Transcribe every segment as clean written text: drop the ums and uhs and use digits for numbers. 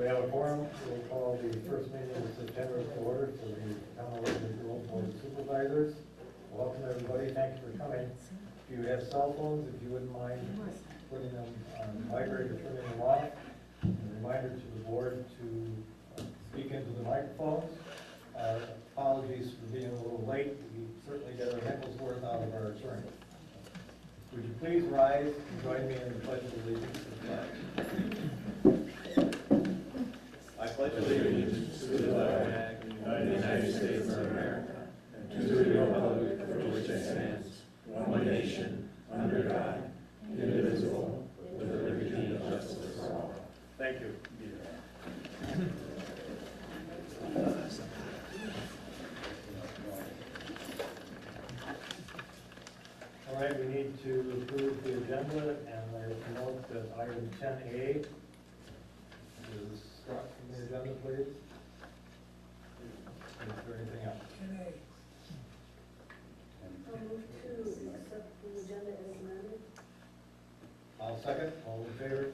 we have a forum. We'll call the first meeting of September to order for the Town of Lakeville Board of Supervisors. Welcome, everybody. Thank you for coming. If you have cell phones, if you wouldn't mind putting them on vibrate or turning them off. And a reminder to the board to speak into the microphones. Apologies for being a little late. We certainly got our nickels worth out of our attorney. Would you please rise and join me in the Pledge of Allegiance to the flag? I pledge allegiance to the flag of the United States of America and to the republic for which it stands, one nation, under God, indivisible, with liberty and justice for all. Thank you. All right, we need to approve the agenda, and I will note that item 10A is struck from the agenda, please. Is there anything else? I'll move to accept the agenda as amended. I'll second. All in favor?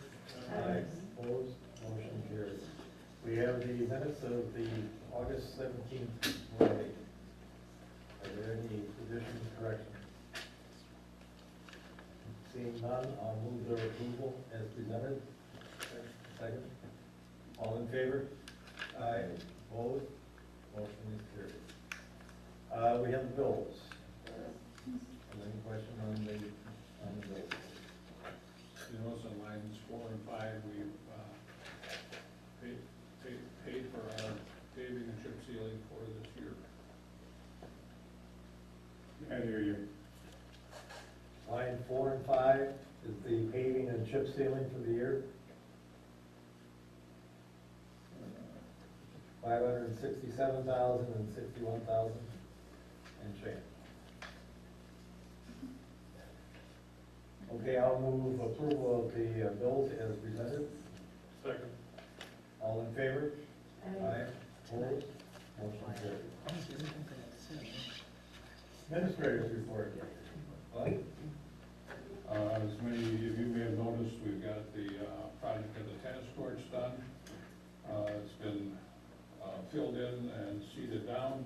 Aye. Opposed? Motion carries. We have the minutes of the August 17th meeting. Are there any additions, corrections? Seeing none, I'll move their approval as presented. Second. All in favor? Aye. Opposed? Motion is carried. We have the bills. Any question on the bills? You notice on lines 4 and 5, we've paid for our paving and chip sealing for this year. I hear you. Line 4 and 5 is the paving and chip sealing for the year. 567,000 and 61,000 and change. Okay, I'll move approval of the bills as presented. Second. All in favor? Aye. Opposed? Motion carried. Administrators report. Bud? As many of you may have noticed, we've got the project of the tennis courts done. It's been filled in and seeded down.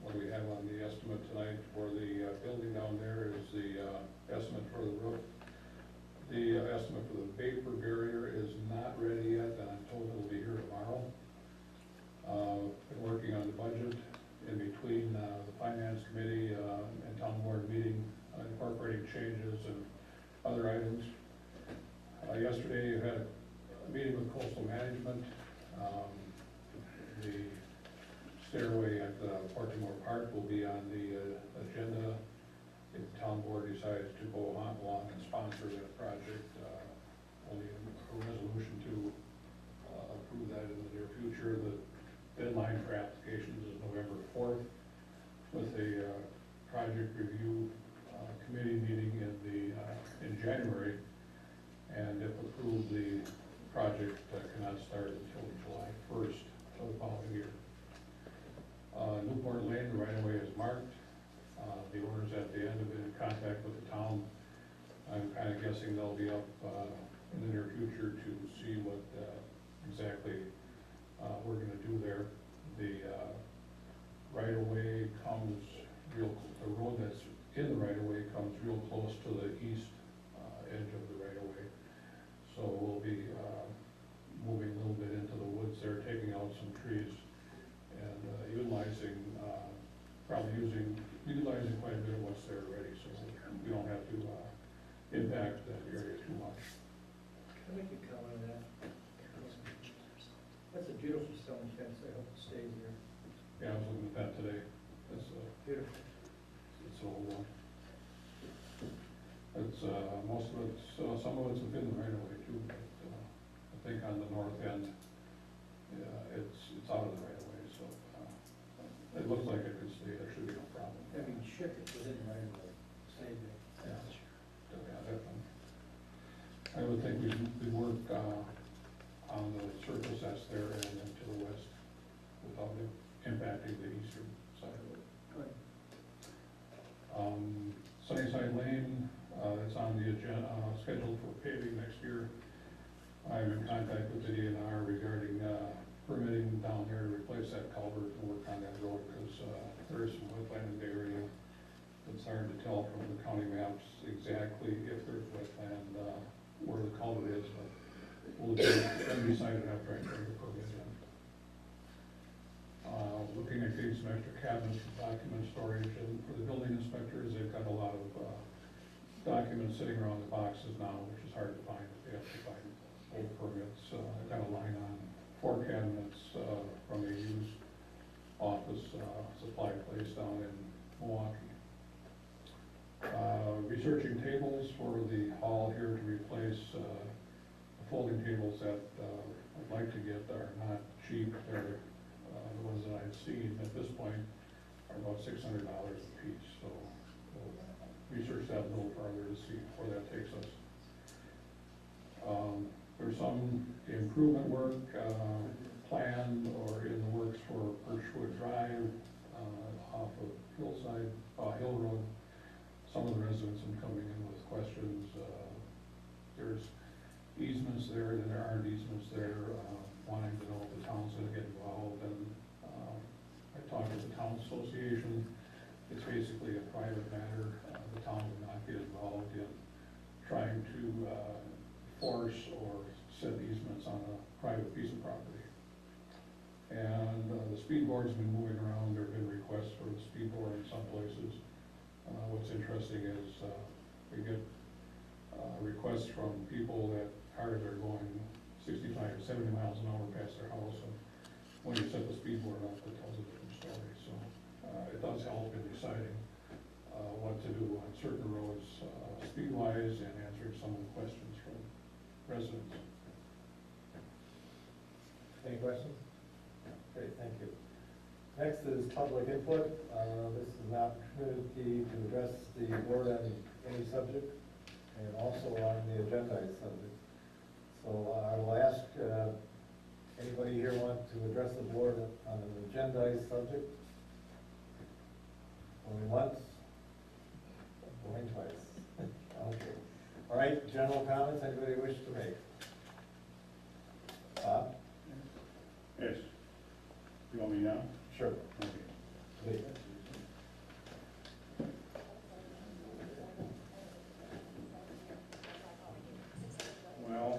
What we have on the estimate tonight for the building down there is the estimate for the roof. The estimate for the vapor barrier is not ready yet, and I'm told it'll be here tomorrow. Been working on the budget in between the finance committee and town board meeting, incorporating changes and other items. Yesterday, you had a meeting with coastal management. The stairway at Portimore Park will be on the agenda if the town board decides to go along and sponsor that project. Only a resolution to approve that in the near future. The deadline for applications is November 4th, with a project review committee meeting in January, and if approved, the project cannot start until July 1st of the following year. Newport Lane, the right-of-way is marked. The owners at the end have been in contact with the town. I'm kind of guessing they'll be up in the near future to see what exactly we're going to do there. The right-of-way comes the road that's in the right-of-way comes real close to the east edge of the right-of-way. So we'll be moving a little bit into the woods there, taking out some trees, and utilizing quite a bit of what's there already, so we don't have to impact that area too much. Can I make a comment on that? That's a beautiful stone fence, I hope it stays there. Yeah, I was looking at that today. That's Beautiful. it's an old one. It's most of it's some of it's within the right of way too, but I think on the north end, it's out of the right of way, so it looks like it could stay. There should be no problem. I mean, ship it within right of way, stay there. Yeah, definitely. I would think we work on the surface that's there and then to the west without it impacting the eastern side of it. Good. Sunnyside Lane, it's on the agenda, scheduled for paving next year. I I'm in contact with the DNR regarding permitting down there to replace that culvert and work on that road, because there is some wetland in the area. It's hard to tell from the county maps exactly if there's wetland, where the culvert is, but we'll decide it after I turn the permit in. Looking at getting some extra cabinets for document storage, and for the building inspectors, they've got a lot of documents sitting around the boxes now, which is hard to find. They have to find old permits. I've got a line on 4 cabinets from a used office supply place down in Milwaukee. Researching tables for the hall here to replace the folding tables that I'd like to get are not cheap. They're the ones that I've seen at this point are about $600 a piece. So we'll research that a little further to see where that takes us. There's some improvement work planned or in the works for Birchwood Drive off of Hill Road. Some of the residents have coming in with questions. There's easements there, and there aren't easements there, wanting to know if the town's gonna get involved. And I talked with the town association. It's basically a private matter. The town will not get involved in trying to force or set easements on a private piece of property. And the speed board's been moving around. There have been requests for the speed board in some places. What's interesting is we get requests from people that cars are going 65 to 70 miles an hour past their house, and when you set the speed board up, it tells a different story. So it does help in deciding what to do on certain roads speed-wise, and answering some of the questions from residents. Any questions? Great, thank you. Next is public input. This is an opportunity to address the board on any subject, and also on the agendized subject. So I will ask, anybody here want to address the board on an agendized subject? Going once? Going twice? Okay. All right, general comments, anybody wish to make? Bob? Yes. You want me now? Sure. Okay. Please. Well,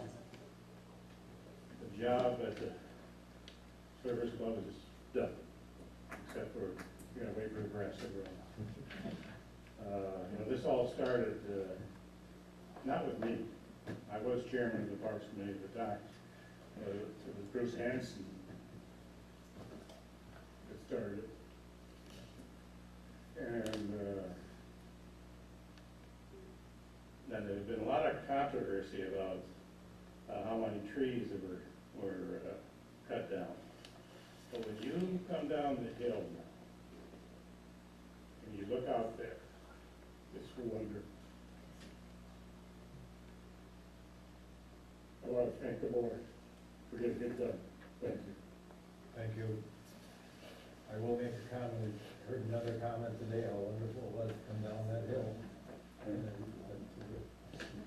the job at the service club is done, except for, you gotta wait for the grass to grow. This all started, not with me. I was chairman of the Parks Committee at the time. It was Bruce Hanson that started it. And then there had been a lot of controversy about how many trees that were cut down. But when you come down the hill now, and you look out there, it's a wonder. I want to thank the board for getting it done. Thank you. Thank you. I will make a comment. I heard another comment today, how wonderful it was to come down that hill. And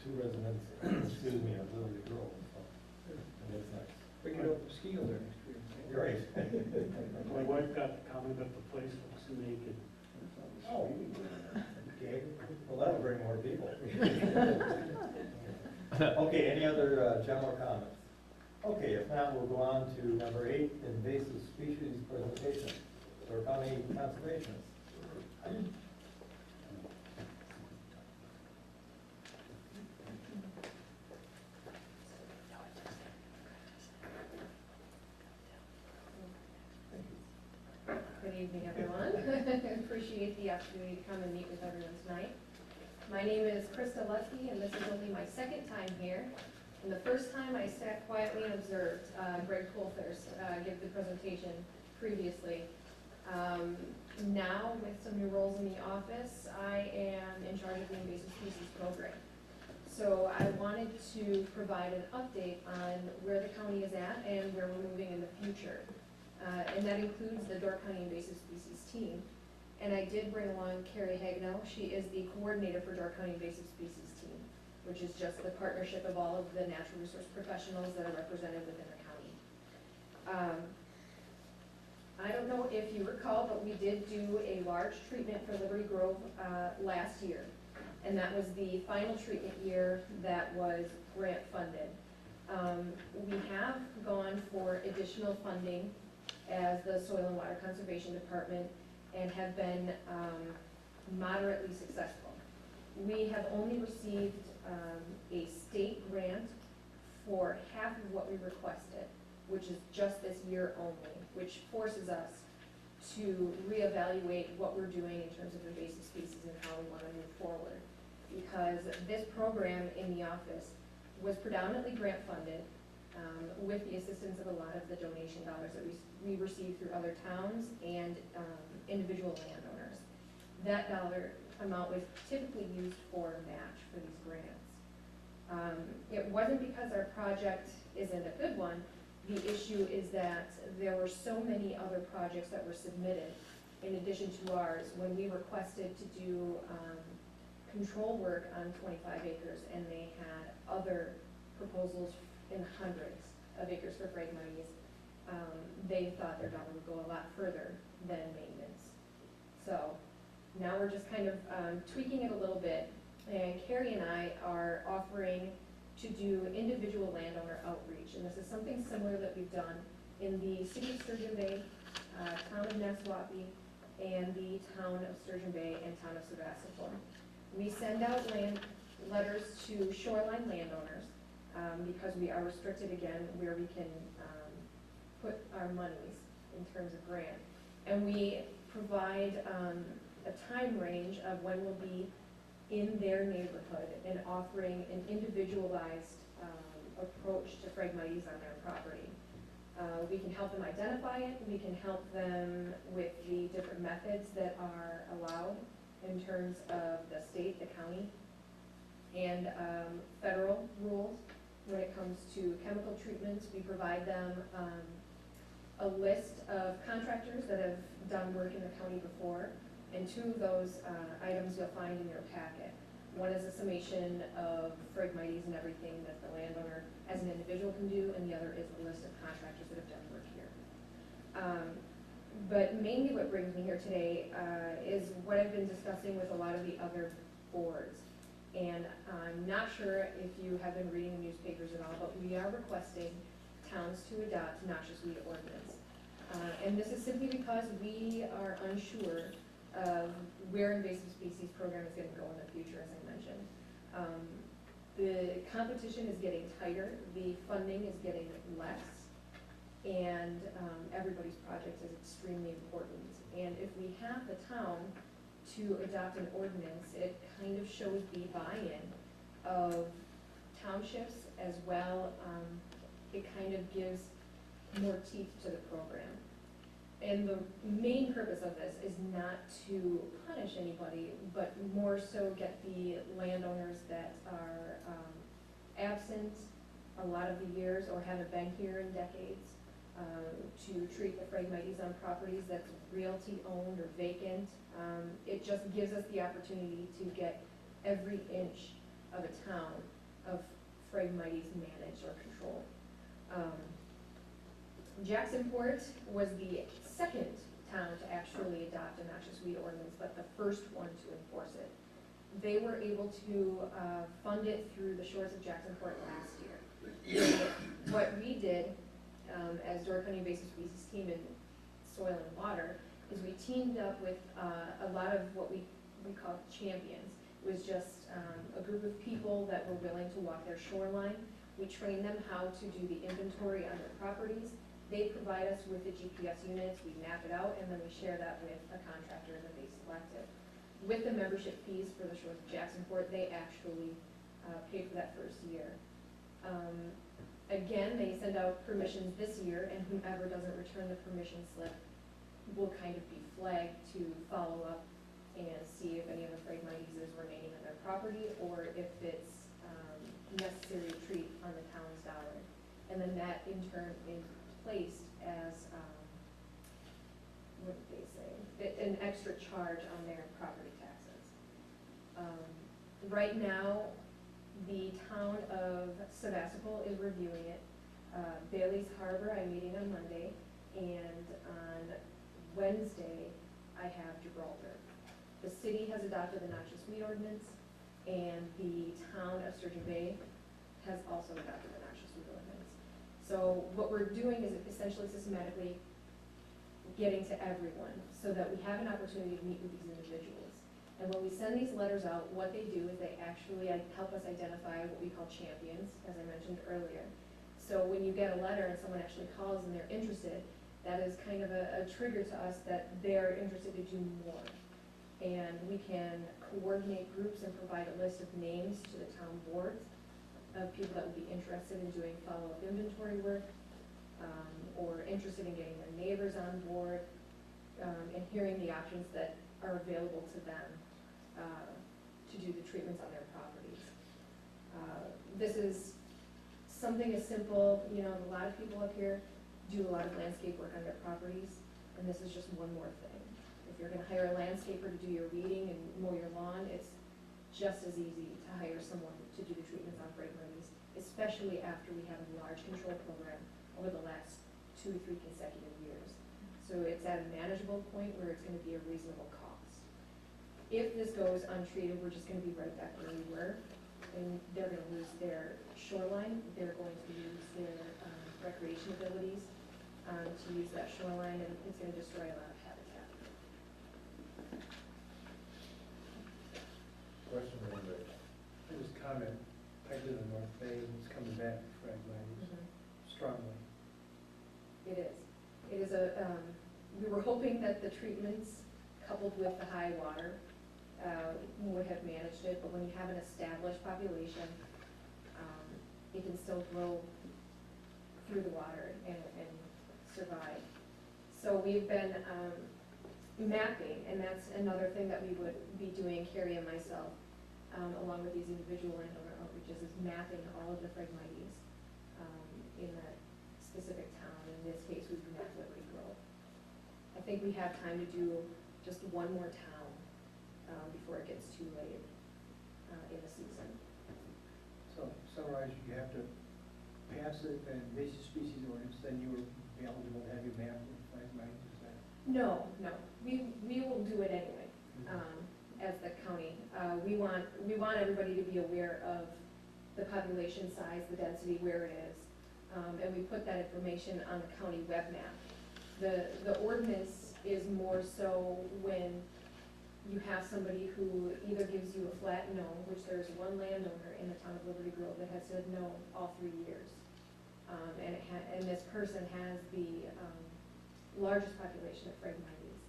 two residents, excuse me, of Liberty Grove, so that's nice. We can open ski over there next year. You're right. My wife got the comment that the place looks naked. Oh, okay, well, that'll bring more people. Okay, any other general comments? Okay, if not, we'll go on to number 8, invasive species presentation. Door County Conservationists. Good evening, everyone. Appreciate the opportunity to come and meet with everyone tonight. My name is Krista Lutsky, and this is only my second time here. And the first time I sat quietly and observed Greg Colthurst give the presentation previously. Now, with some new roles in the office, I am in charge of the invasive species program. So I wanted to provide an update on where the county is at and where we're moving in the future. And that includes the Door County Invasive Species team. And I did bring along Carrie Hagnell. She is the coordinator for Door County Invasive Species team. which is just the partnership of all of the natural resource professionals that are represented within the county. I don't know if you recall, but we did do a large treatment for Liberty Grove last year. And that was the final treatment year that was grant funded. We have gone for additional funding as the Soil and Water Conservation Department and have been moderately successful. We have only received a state grant for half of what we requested, which is just this year only, which forces us to reevaluate what we're doing in terms of invasive species and how we want to move forward. Because this program in the office was predominantly grant funded, with the assistance of a lot of the donation dollars that we received through other towns and individual landowners. That dollar amount was typically used for match for these grants. It wasn't because our project isn't a good one. The issue is that there were so many other projects that were submitted in addition to ours when we requested to do control work on 25 acres, and they had other proposals in hundreds of acres for Phragmites. They thought their dollar would go a lot further than maintenance. So now we're just kind of tweaking it a little bit, and Carrie and I are offering to do individual landowner outreach, and this is something similar that we've done in the city of Sturgeon Bay, town of Nassau, and the town of Sturgeon Bay and town of Sebastopol. We send out letters to shoreline landowners because we are restricted again where we can put our monies in terms of grant. And we provide a time range of when we'll be in their neighborhood and offering an individualized approach to Phragmites on their property. We can help them identify it, we can help them with the different methods that are allowed in terms of the state, the county, and federal rules. When it comes to chemical treatments, we provide them a list of contractors that have done work in the county before, and two of those items you'll find in your packet. One is a summation of Phragmites and everything that the landowner as an individual can do, and the other is a list of contractors that have done work here. But mainly what brings me here today is what I've been discussing with a lot of the other boards. And I'm not sure if you have been reading the newspapers at all, but we are requesting towns to adopt noxious weed ordinance. And this is simply because we are unsure of where invasive species program is going to go in the future, as I mentioned. The competition is getting tighter, the funding is getting less, and everybody's project is extremely important. And if we have the town to adopt an ordinance, it kind of shows the buy-in of townships as well. It kind of gives more teeth to the program. And the main purpose of this is not to punish anybody, but more so get the landowners that are absent a lot of the years or haven't been here in decades to treat the Phragmites on properties that's realty owned or vacant. It just gives us the opportunity to get every inch of a town of Phragmites managed or controlled. Jacksonport was the second town to actually adopt a noxious weed ordinance, but the first one to enforce it. They were able to fund it through the shores of Jacksonport last year. So what we did as Door County Invasive Species team in Soil and Water is we teamed up with a lot of what we call champions. It was just a group of people that were willing to walk their shoreline. We trained them how to do the inventory on their properties. They provide us with the GPS units, we map it out, and then we share that with a contractor that they selected. With the membership fees for the shores of Jacksonport, they actually pay for that first year. Again, they send out permissions this year, and whoever doesn't return the permission slip will kind of be flagged to follow up and see if any of the Phragmites is remaining on their property or if it's necessary to treat on the town's dollar. And then that in turn is placed as, what did they say, an extra charge on their property taxes. Right now, The town of Sebastopol is reviewing it. Bailey's Harbor, I'm meeting on Monday, and on Wednesday, I have Gibraltar. The city has adopted the noxious weed ordinance, and the town of Sturgeon Bay has also adopted the noxious weed ordinance. So what we're doing is essentially systematically getting to everyone, so that we have an opportunity to meet with these individuals. And when we send these letters out, what they do is they actually help us identify what we call champions, as I mentioned earlier. So when you get a letter and someone actually calls and they're interested, that is kind of a trigger to us that they're interested to do more. And we can coordinate groups and provide a list of names to the town boards of people that would be interested in doing follow-up inventory work, or interested in getting their neighbors on board, and hearing the options that are available to them to do the treatments on their properties. This is something as simple, you know, a lot of people up here do a lot of landscape work on their properties, and this is just one more thing. If you're gonna hire a landscaper to do your weeding and mow your lawn, it's just as easy to hire someone to do the treatments on Phragmites, especially after we have a large control program over the last 2 or 3 consecutive years. So it's at a manageable point where it's gonna be a reasonable cost. If this goes untreated, we're just gonna be right back where we were, and they're gonna lose their shoreline, they're going to lose their recreation abilities to use that shoreline, and it's gonna destroy a lot of habitat. Question number I just comment, I live in North Bay, and it's coming back to Phragmites strongly. It is. It is we were hoping that the treatments coupled with the high water would have managed it, but when you have an established population, it can still grow through the water and survive. So we've been mapping, and that's another thing that we would be doing, Carrie and myself, along with these individual landowner outreaches, is mapping all of the Phragmites in that specific town. In this case, we've mapped Liberty Grove. I think we have time to do just one more town before it gets too late in the season. So summarize, you have to pass it and invasive species ordinance, then you will be eligible to have your map with Phragmites, is that? No, we will do it anyway, as the county. We want everybody to be aware of the population size, the density, where it is, and we put that information on the county web map. The ordinance is more so when you have somebody who either gives you a flat no, which there's one landowner in the town of Liberty Grove that has said no all 3 years. And this person has the largest population of Phragmites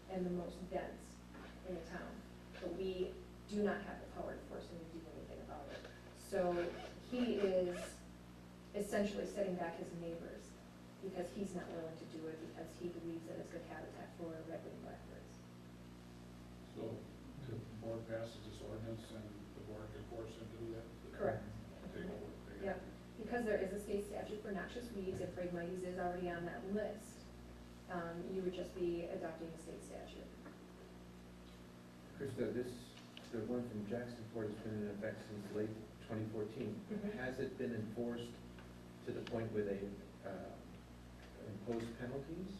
and the most dense in the town. But we do not have the power to force him to do anything about it. So he is essentially setting back his neighbors because he's not willing to do it because he believes that it's good habitat for red-winged blackbirds. So if the board passes this ordinance and the board can force him to do that? Correct. Take over. Yep. Because there is a state statute for noxious weeds, and Phragmites is already on that list, you would just be adopting a state statute. Krista, the one from Jacksonport has been in effect since late 2014. Has it been enforced to the point where they impose penalties?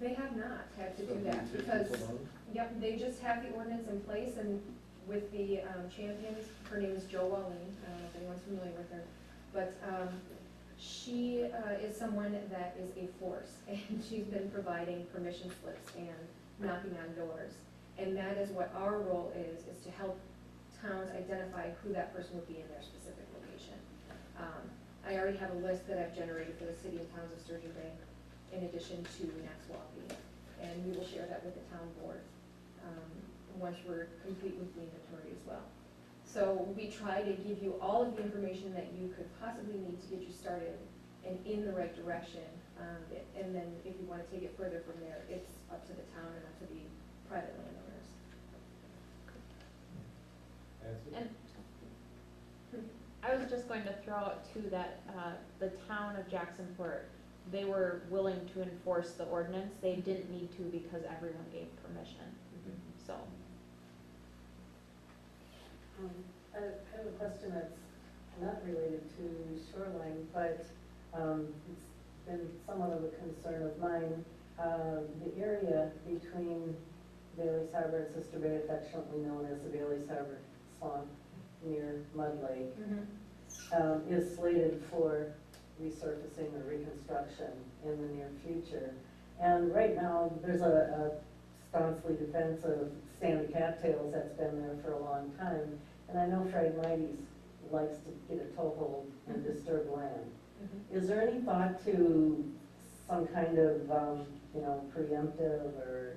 They have not had to So do the that citizens because, alone? yep, they just have the ordinance in place, and with the champions, her name is Jo Walling, I don't know if anyone's familiar with her, but she is someone that is a force, and she's been providing permission slips and knocking on doors. And that is what our role is to help towns identify who that person would be in their specific location. I already have a list that I've generated for the city and towns of Sturgeon Bay, in addition to Naxwaukeene, and we will share that with the town board once we're complete with the inventory as well. So we try to give you all of the information that you could possibly need to get you started and in the right direction. And then if you want to take it further from there, it's up to the town and up to the private landowners. Nancy? And I was just going to throw out too that the town of Jacksonport, they were willing to enforce the ordinance. They didn't need to because everyone gave permission, so. I have a question that's not related to shoreline, but it's been somewhat of a concern of mine. The area between Bailey's Harbor and Sister Bay, affectionately known as the Bailey's Harbor Swamp near Mud Lake, is slated for resurfacing or reconstruction in the near future. And right now, there's a staunchly defensive sandy cattails that's been there for a long time. And I know Phragmites likes to get a toehold and disturb land. Is there any thought to some kind of, preemptive or,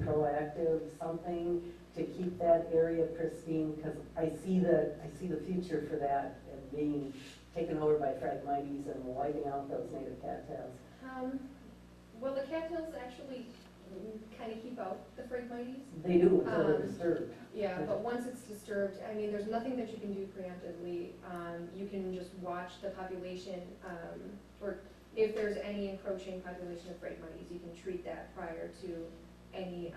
proactive something to keep that area pristine? Because I see the future for that and being taken over by Phragmites and wiping out those native cattails. Well, the cattails actually kind of keep out the Phragmites. They do until they're disturbed. Yeah, but once it's disturbed, I mean, there's nothing that you can do preemptively. You can just watch the population, or if there's any encroaching population of Phragmites, you can treat that prior to any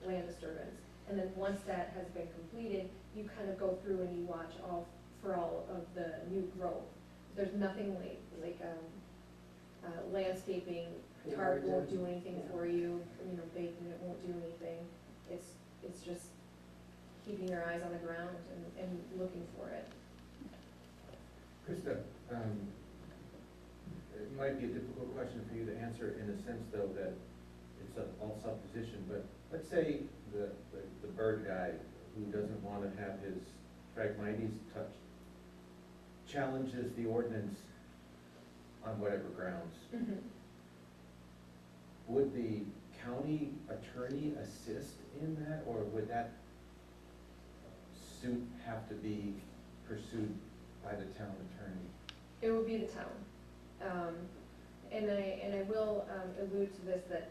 land disturbance. And then once that has been completed, you kind of go through and you watch for all of the new growth. There's nothing like landscaping, tarp won't do anything for you, baking it won't do anything. It's just keeping your eyes on the ground and looking for it. Krista, it might be a difficult question for you to answer in the sense though that it's all supposition, but let's say the bird guy who doesn't want to have his Phragmites touched challenges the ordinance on whatever grounds. Would the county attorney assist in that, or would that suit have to be pursued by the town attorney? It would be the town. And I will allude to this, that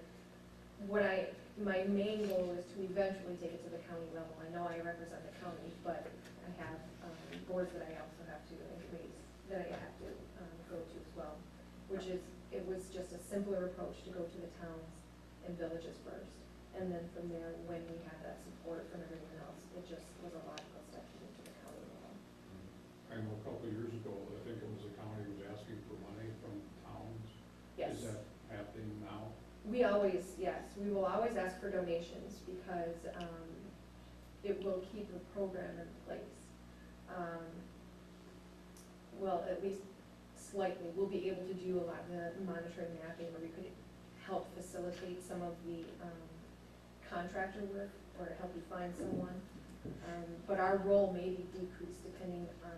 my main goal is to eventually take it to the county level. I know I represent the county, but I have boards that I also have to, and committees that I have to go to as well, it was just a simpler approach to go to the towns and villages first. And then from there, when we had that support from everyone else, it just was a logical step to move to the county level. I know a couple of years ago, I think it was the county was asking for money from towns. Yes. Is that happening now? We will always ask for donations because it will keep the program in place. Well, at least slightly. We'll be able to do a lot of the monitoring mapping, or we could help facilitate some of the contractor work, or help you find someone. But our role may be decreased depending on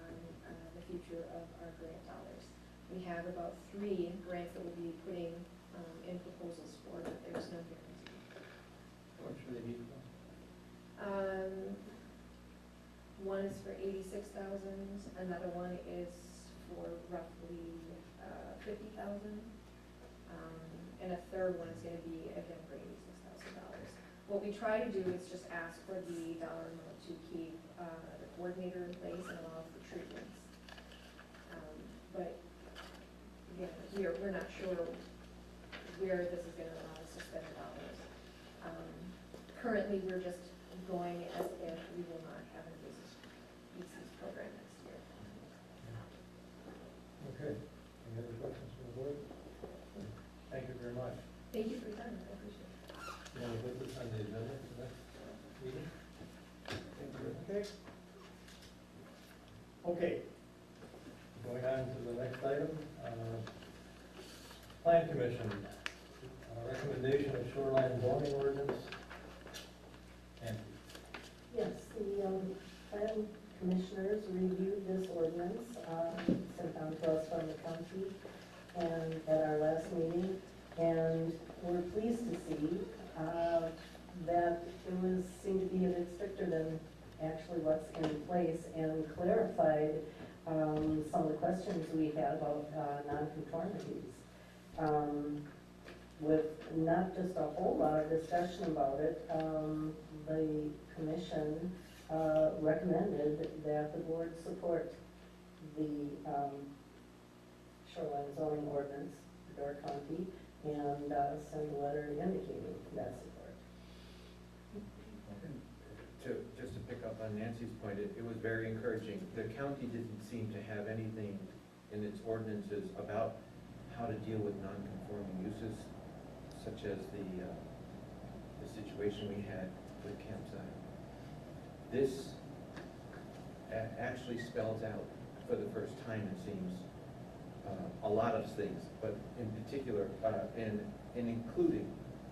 the future of our grant dollars. We have about 3 grants that we'll be putting in proposals for, but there's no guarantee. How much do they need? One is for 86,000, another one is for roughly 50,000, and a third one is going to be again for $86,000. What we try to do is just ask for the dollar amount to keep the coordinator in place and allow for treatments. But again, we're not sure where this is going to allow us to spend the dollars. Currently, we're just going as if we will not have a business program next year. Okay, any other questions from the board? Thank you very much. Thank you for your time, I appreciate it. You want to put this on the agenda for the next meeting? Thank you. Okay. Okay. Going on to the next item, Plan Commission, recommendation of shoreline zoning ordinance. Yes, the plan commissioners reviewed this ordinance, sent down to us from the county and at our last meeting, and we're pleased to see that it seemed to be a bit stricter than actually what's in place, and clarified some of the questions we had about nonconformities. With not just a whole lot of discussion about it, the commission recommended that the board support the shoreline zoning ordinance for Door County, and send a letter indicating that support. Just to pick up on Nancy's point, it was very encouraging. The county didn't seem to have anything in its ordinances about how to deal with non-conforming uses, such as the situation we had with Camp Zion. This actually spells out, for the first time it seems, a lot of things, but in particular, and including,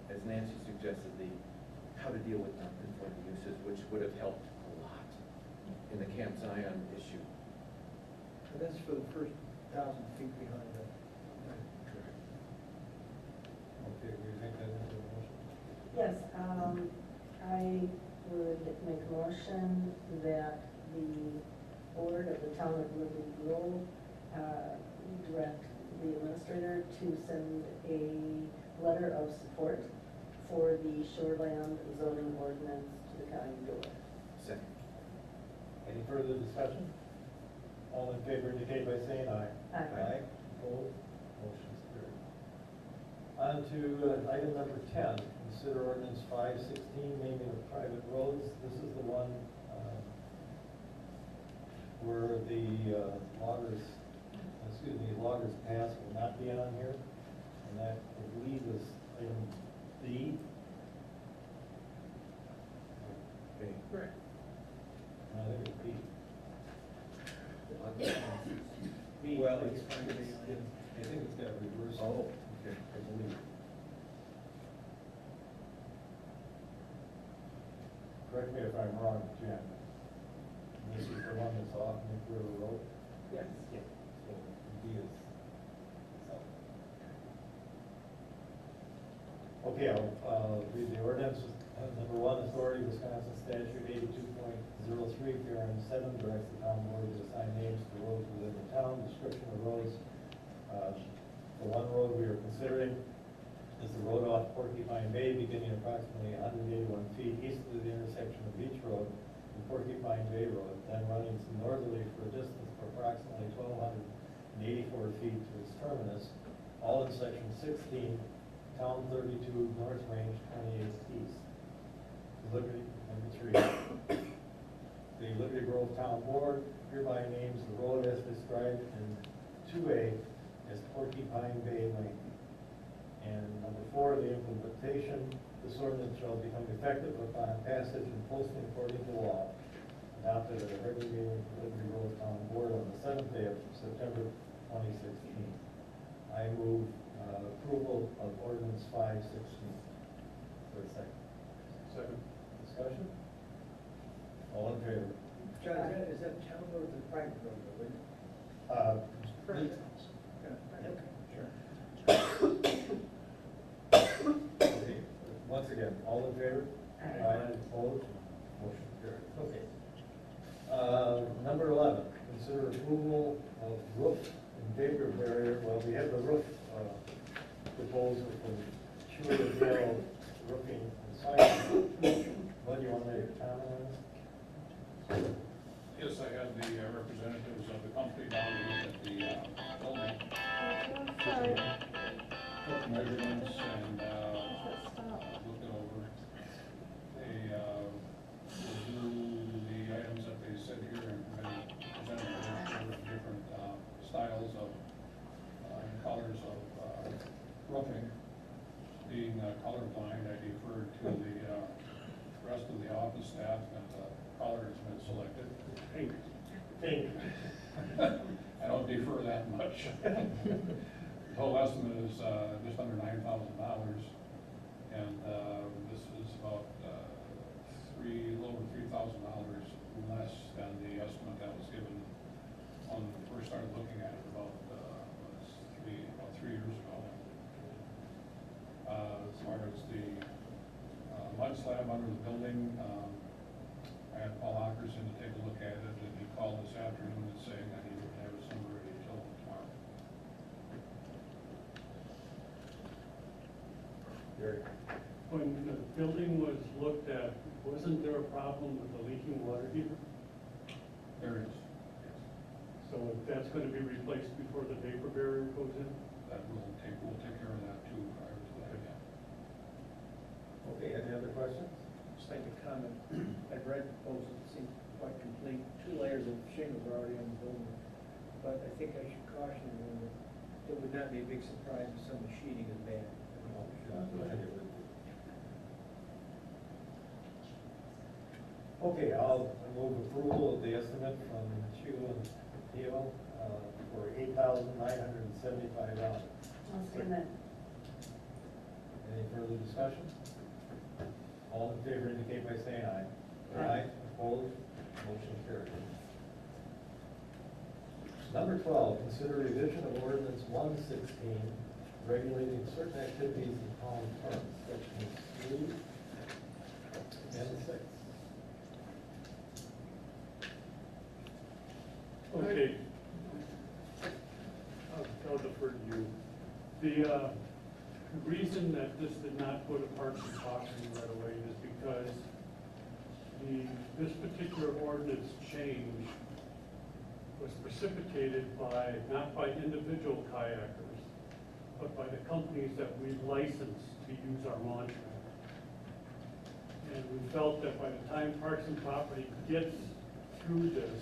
as Nancy suggested, how to deal with non-conforming uses, which would have helped a lot in the Camp Zion issue. And that's for the first 1,000 feet behind the. Okay, we think that is a motion? Yes, I would make a motion that the board of the town of Liberty Grove direct the administrator to send a letter of support for the shoreland zoning ordinance to the county board. Second. Any further discussion? All in favor indicate by saying aye. Aye. Opposed? Motion's carried. On to item number 10, consider ordinance 516, naming of private roads. This is the one where the loggers pass will not be on here. And that, I believe, is item D. Okay. Correct. I think it's B. Well, I think it's got reverse. Oh, okay. I believe. Correct me if I'm wrong, Jen. This is the one that's off Nick River Road? Yes. Yeah. So D is. Okay, I'll read the ordinance. Number 1, authority Wisconsin statute 82.03, parent 7, directs the town board to assign names to roads within the town. Description of roads. The one road we are considering is the road off Porcupine Bay, beginning approximately 181 feet east of the intersection of Beach Road and Porcupine Bay Road, then running northerly for a distance of approximately 1,284 feet to its terminus, all in section 16, town 32, north range 28 east. Liberty, number 3. The Liberty Grove Town Board hereby names the road as described in 2A as Porcupine Bay Lane. And number 4, the implementation, this ordinance shall become effective upon passage and posting according to law, adopted at a regular meeting of the Liberty Grove Town Board on the 7th day of September 2016. I move approval of ordinance 516. For a second. Second. Discussion? All in favor? John, is that town road or the private road, though, isn't it? Okay. Once again, all in favor? Aye. Opposed? Motion carried. Okay. Number 11, consider approval of roof and vapor barrier. Well, we have the roof proposal from Schuler-Hill Roofing and Siding. What do you want to make a comment on this? Yes, I had the representatives of the company down to look at the building. Took measurements and looked it over. They will do the items that they said here and presented for different styles of and colors of roofing. Being colorblind, I deferred to the rest of the office staff, and the color has been selected. Pink. Pink. I don't defer that much. The whole estimate is just under $9,000, and this is about a little over $3,000 less than the estimate that was given when we first started looking at it about 3 years ago. As far as the mud slab under the building, I had Paul Ockerson to take a look at it, and he called this afternoon and saying that he would have it somewhere ready till tomorrow. Gary? When the building was looked at, wasn't there a problem with the leaking water heater? There it is. So if that's going to be replaced before the vapor barrier goes in? That we'll take care of that too prior to that, yeah. Okay, any other questions? Just like a comment, I've read proposals, it seems quite complete. 2 layers of shingles are already on the building. But I think I should caution you that it would not be a big surprise if some of the sheeting is bad. Okay, I'll move approval of the estimate from Chu and Theo for $8,975. I'll second that. Any further discussion? All in favor indicate by saying aye. Aye. Opposed? Motion carried. Number 12, consider revision of ordinance 116, regulating certain activities in town parks, sections 3 and 6. Okay. I'll defer to you. The reason that this did not go to Parks and Auction right away is because this particular ordinance change was precipitated by, not by individual kayakers, but by the companies that we licensed to use our launch ramp. And we felt that by the time Parks and Property gets through this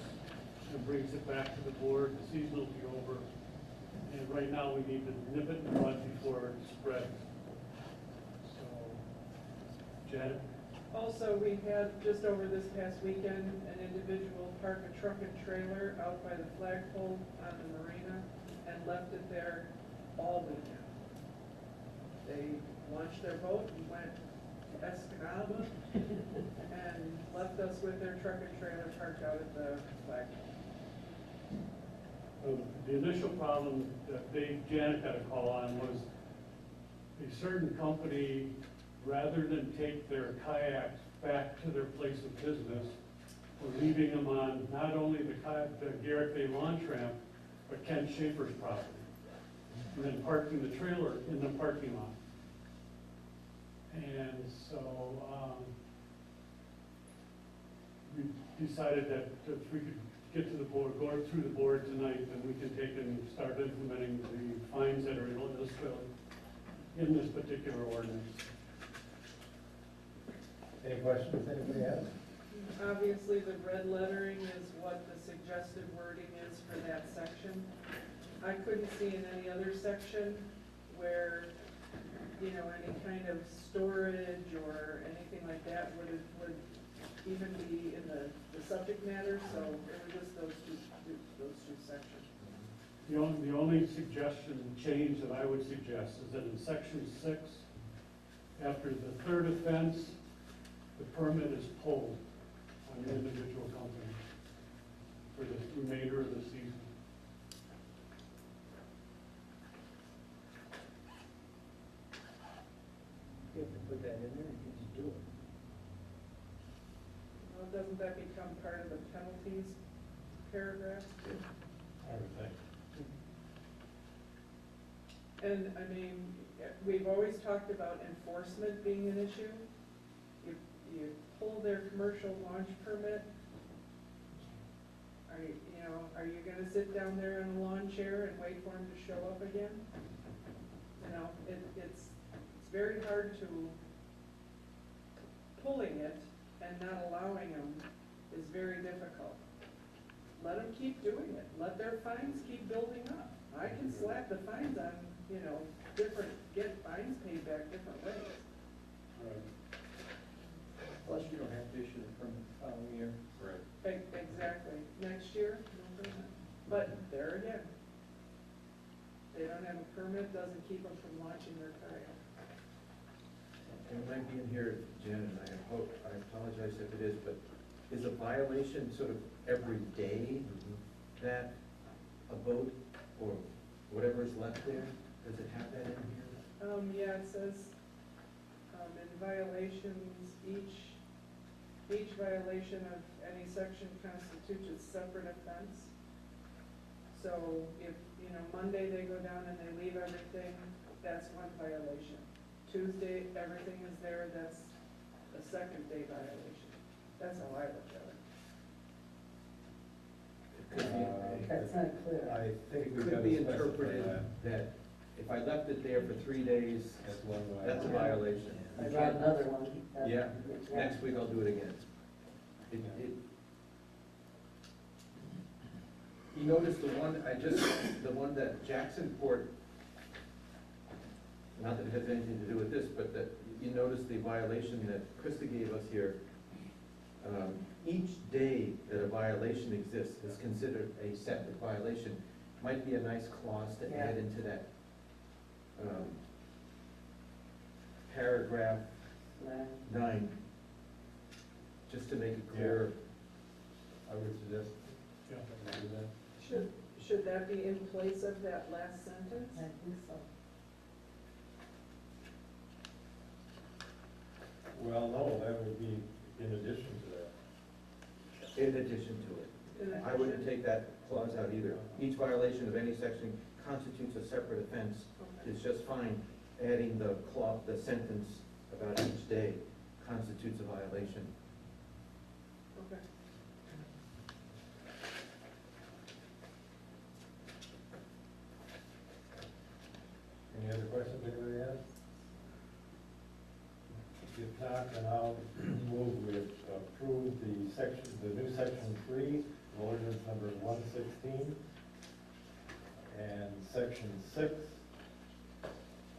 and brings it back to the board, the season will be over. And right now, we need to nip it in the bud before it spreads. So, Janet? Also, we had, just over this past weekend, an individual park a truck and trailer out by the flagpole on the marina and left it there all weekend. They launched their boat and went to Escanaba and left us with their truck and trailer parked out at the flagpole. The initial problem that Janet got a call on was a certain company, rather than take their kayaks back to their place of business, were leaving them on not only the Garrett Bay launch ramp, but Ken Schaefer's property, and then parking the trailer in the parking lot. And so, we decided that if we could get to the board, go through the board tonight, then we can take and start implementing the fines that are listed in this particular ordinance. Any questions anybody has? Obviously, the red lettering is what the suggested wording is for that section. I couldn't see in any other section where, you know, any kind of storage or anything like that would even be in the subject matter, so it was just those two sections. The only suggestion, change that I would suggest is that in section 6, after the third offense, the permit is pulled on the individual company for the remainder of the season. You have to put that in there, you can just do it. Well, doesn't that become part of the penalties paragraph? I would think. And, I mean, we've always talked about enforcement being an issue. You pull their commercial launch permit, are you gonna sit down there in a lawn chair and wait for them to show up again? You know, it's very hard to, pulling it and not allowing them is very difficult. Let them keep doing it, let their fines keep building up. I can slap the fines on, you know, get fines paid back different ways. Plus, you don't have to issue the permit the following year. Right. Exactly. Next year, no permit. But there again, they don't have a permit, doesn't keep them from launching their kayak. And it might be in here, Jen, and I apologize if it is, but is a violation sort of every day that a boat or whatever is left there? Does it have that in here? Yeah, it says, in violations, each violation of any section constitutes a separate offense. So if, you know, Monday they go down and they leave everything, that's one violation. Tuesday, everything is there, that's a second day violation. That's how I look at it. It could be- That's not clear. I think It we've got could to be specify interpreted that if I left it there for 3 days, That's one way. that's a violation. I brought another one. Yeah, next week I'll do it again. You notice the one, the one that Jacksonport, not that it has anything to do with this, but that you notice the violation that Krista gave us here. Each day that a violation exists is considered a separate violation. Might be a nice clause to add into that paragraph 9, just to make it clear. I would suggest, Yeah. do that. Should that be in place of that last sentence? I think so. Well, no, that would be in addition to that. In addition to it. In I wouldn't addition? take that clause out either. Each violation of any section constitutes a separate offense. Okay. It's just fine adding the sentence about each day constitutes a violation. Okay. Any other questions anybody has? If not, then I'll move we approve the new section 3, ordinance number 116, and section 6,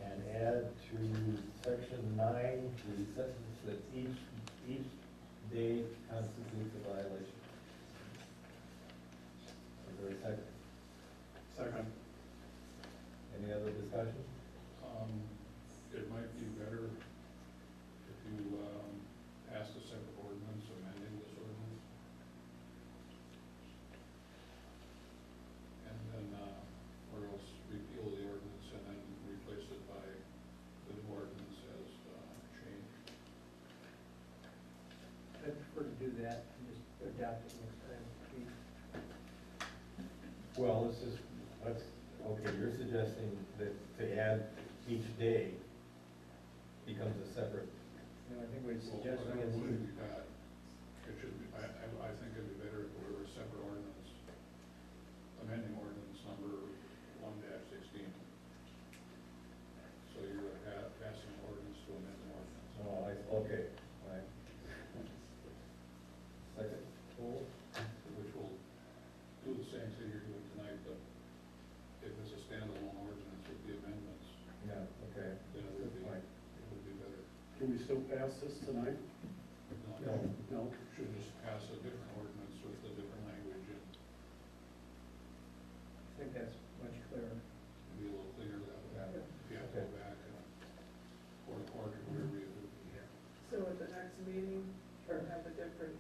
and add to section 9 the sentence that each day constitutes a violation. Is there a second? Second. Any other discussion? It might be better if you pass a separate ordinance amending this ordinance. And then, or else repeal the ordinance and then replace it by the new ordinance as changed. I prefer to do that and just adopt it next time. Well, okay, you're suggesting that to add each day becomes a separate, You know, I think we're Well, suggesting whatever is. word you got, it should be, I think it'd be better if it were a separate ordinance, amending ordinance number 1-16. So you're passing an ordinance to amend the ordinance. okay, all right. Second, Paul? Which will do the same thing you're doing tonight, but if it's a standalone ordinance with the amendments, Yeah, okay. then it would be, Fine. it would be better. Can we still pass this tonight? No. No? Should just pass a different ordinance with a different language and I think that's much clearer. be a little clearer that way. Yeah. If you have to go back or whatever you do. So at the next meeting, we'll have a different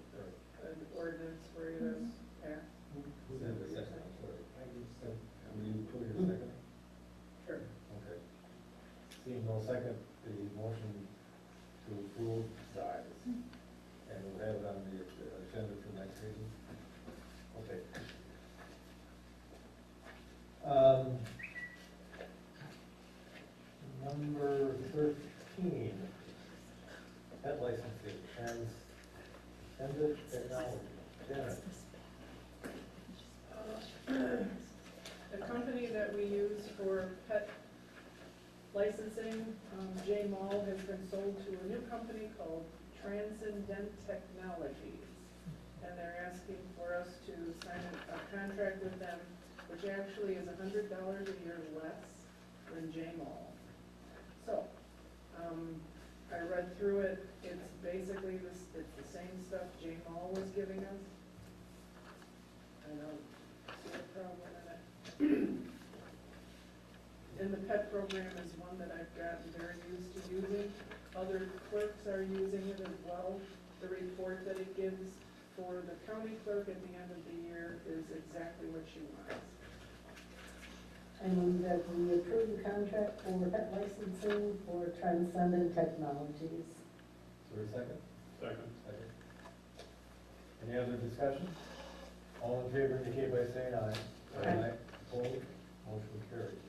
ordinance for you to pass. Who's in the second, I'm sorry? I just, Will you put your second? sure. Okay. Seeing no second, the motion to approve dies. And we'll have it on the agenda for next meeting. Okay. Number 13, pet licensing, Transcendent Technology. Janet. The company that we use for pet licensing, J Mall, has been sold to a new company called Transcendent Technologies. And they're asking for us to sign a contract with them, which actually is $100 a year less than J Mall. So, I read through it, it's basically it's the same stuff J Mall was giving us. I don't see a problem in it. And the pet program is one that I've gotten very used to using. Other clerks are using it as well. The report that it gives for the county clerk at the end of the year is exactly what she wants. I move that we approve the contract for pet licensing for Transcendent Technologies. Is there a second? Second. Second. Any other discussion? All in favor indicate by saying aye. Aye. Opposed? Motion carries.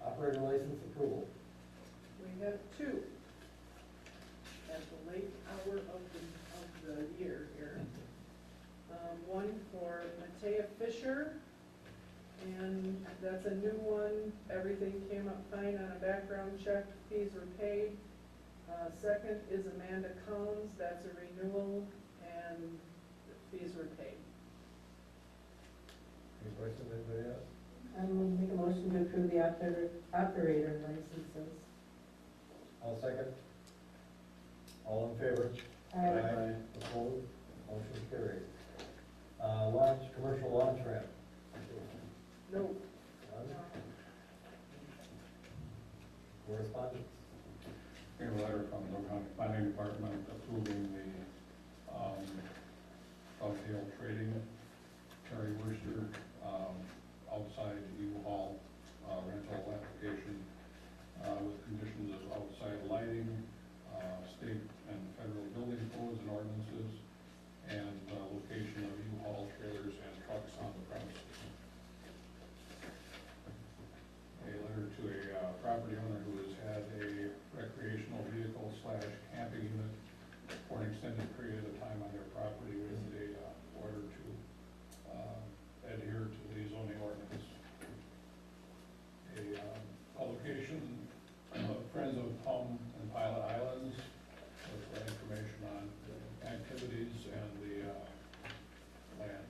Operator license approval. We have two at the late hour of the year here. One for Matea Fisher, and that's a new one. Everything came up fine on a background check, fees were paid. Second is Amanda Collins, that's a renewal, and the fees were paid. Any questions, anybody else? I'm going to make a motion to approve the operator licenses. I'll second. All in favor? Aye. Opposed? Motion carried. Launch, commercial launch ramp. No, None? Correspondence? We have a letter from the County Planning Department approving the, Dovetail Trading, Terry Worcester, outside U-Haul, rental application, with conditions of outside lighting, state and federal building codes and ordinances, and, location of U-Haul trailers and trucks on the premises. A letter to a, property owner who has had a recreational vehicle / camping unit for an extended period of time on their property with a, order to, adhere to the zoning ordinance. A, publication of Friends of Palm and Pilot Islands with information on the activities and the, land.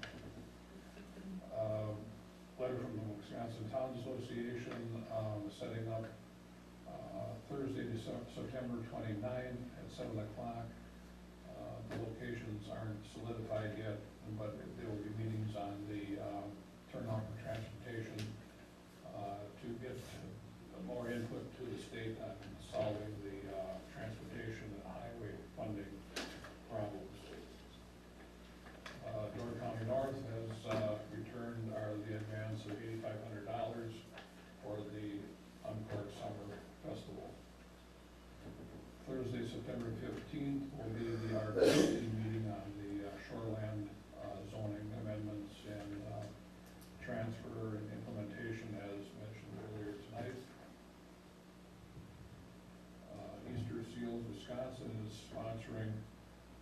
Letter from the Wisconsin Towns Association, setting up, Thursday, September 29 at 7 o'clock. The locations aren't solidified yet, but there will be meetings on the, turnout for transportation, to get more input to the state on solving the, transportation and highway funding problems. Door County North has, returned the advance of $8,500 for the Uncork Summer Festival. Thursday, September 15th will be the RPC meeting on the, shoreland, zoning amendments and, transfer and implementation as mentioned earlier tonight. Easter Seals Wisconsin is sponsoring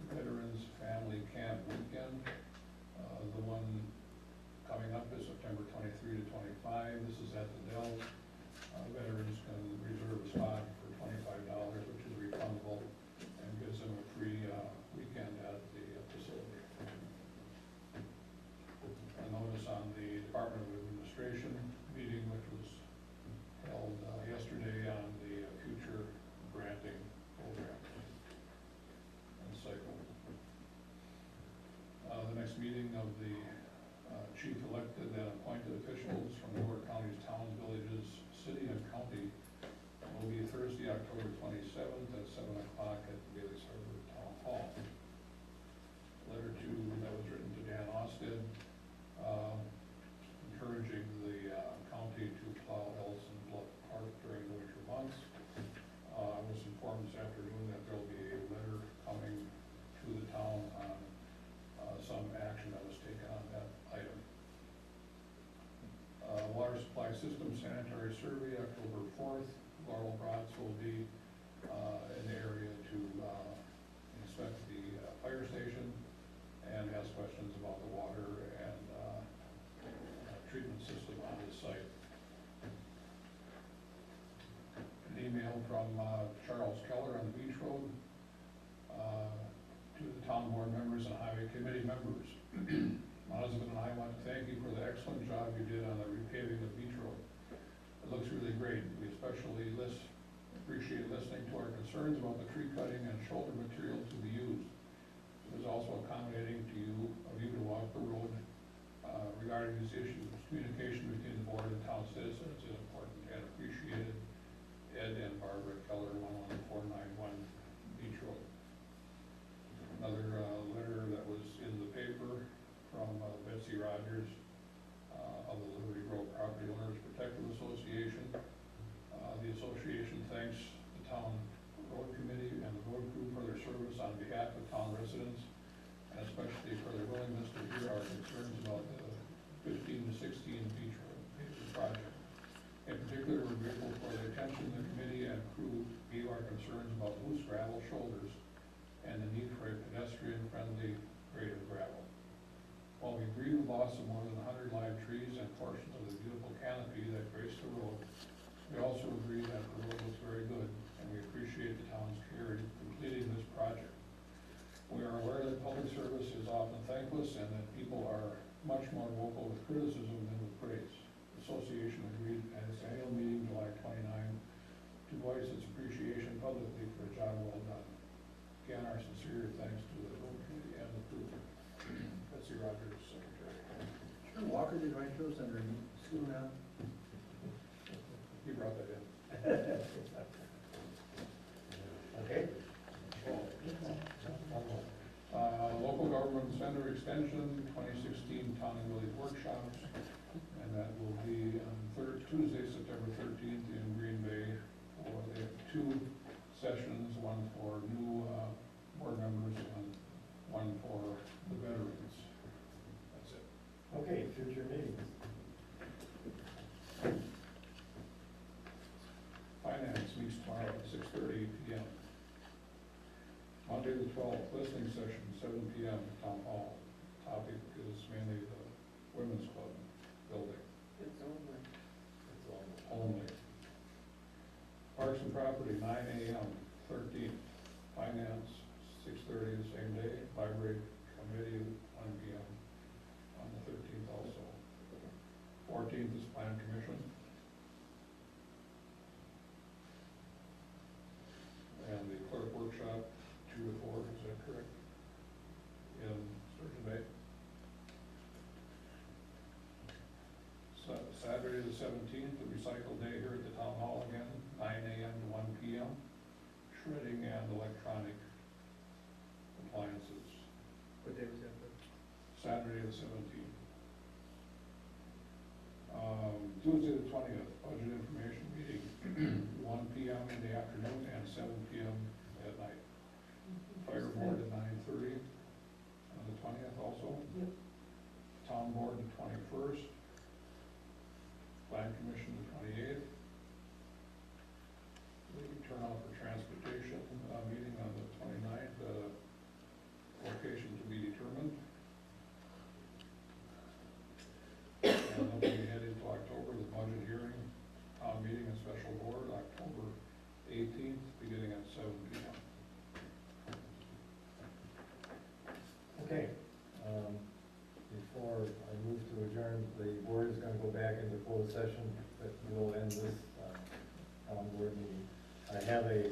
Veterans Family Camp Weekend. The one coming up is September 23 to 25. This is at the Dells. Veterans can reserve a spot for $25, which is refundable, and gives them a free weekend at the facility. A notice on the Department of Administration meeting, which was held yesterday on the future granting program and cycle. The next meeting of the chief elected and appointed officials from Door County's towns, villages, city, and county will be Thursday, October 27th at 7 o'clock at the Bailey's Harbor Town Hall. Letter that was written to Dan Austin, encouraging the county to plow Ellison Bluff Park during the winter months. I was informed this afternoon that there will be a letter coming to the town on some action that was taken on that item. Water supply system sanitary survey, October 4th. Laurel Bratz will be in the area to inspect the fire station and ask questions about the water and treatment system on the site. An email from Charles Keller on the Beach Road to the town board members and highway committee members. My husband and I want to thank you for the excellent job you did on the repaving of Beach Road. It looks really great. We especially appreciate listening to our concerns about the tree cutting and shoulder material to be used. It was also accommodating to you to walk the road regarding these issues. Communication between the board and town citizens is important and appreciated. Ed and Barbara Keller, 11491 Beach Road. Another letter that was in the paper from Betsy Rogers of the Liberty Grove Property Owners Protective Association. The association thanks the town road committee and the road crew for their service on behalf of town residents, and especially for their willingness to hear our concerns about the 15 to 16 Beach Road paving project. In particular, we're grateful for the attention the committee and crew gave our concerns about loose gravel shoulders and the need for a pedestrian-friendly grade of gravel. While we grieve the loss of more than 100 live trees and portions of the beautiful canopy that grace the road, we also agree that the road looks very good, and we appreciate the town's care in completing this project. We are aware that public service is often thankless and that people are much more vocal with criticism than with praise. The association agreed at its annual meeting July 29 to voice its appreciation publicly for a job well done. Again, our sincere thanks to the road committee and the crew. Betsy Rogers, secretary. Walker did write those under school now. He brought that in. Okay? Local government center extension, 2016 town and village workshops, and that will be on Tuesday, September 13th in Green Bay. They have 2 sessions, one for new board members and one for the veterans. That's it. Okay, future meetings. Finance meets tomorrow at 6:30 p.m. Monday the 12th, listening session, 7 p.m. Town Hall. Topic is mainly the Women's Club building It's over. It's all. only. Parks and Property, 9 a.m., 13th. Finance, 6:30 the same day. Library Committee, 1 p.m. on the 13th also. 14th is Plan Commission. And the clerk workshop, 2 to 4, is that correct? In Sturgeon Bay. Saturday the 17th, the recycle day here at the town hall again, 9 a.m. to 1 p.m. Shredding and electronic appliances. What day was that? Saturday the 17th. Tuesday the 20th, budget information meeting, 1 p.m. in the afternoon and 7 p.m. at night. Fire board at 9:30 on the 20th also. Yep. Town board the 21st. Plan commission the 28th. Maybe turn out for transportation, meeting on the 29th, location to be determined. And then we head into October, the budget hearing, meeting and special board, October 18th, beginning at 7 p.m. Okay, before I move to adjourn, the board is gonna go back into closed session, but we'll end this, town board meeting. I have a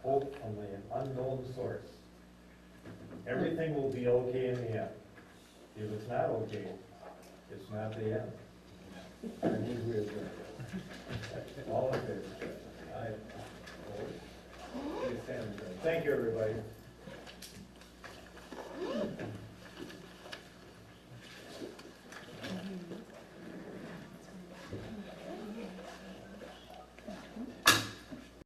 hope from the unknown source. Everything will be okay in the end. If it's not okay, it's not the end. I move we adjourn. All in favor? Aye. Opposed? Please stand adjourned. Thank you, everybody.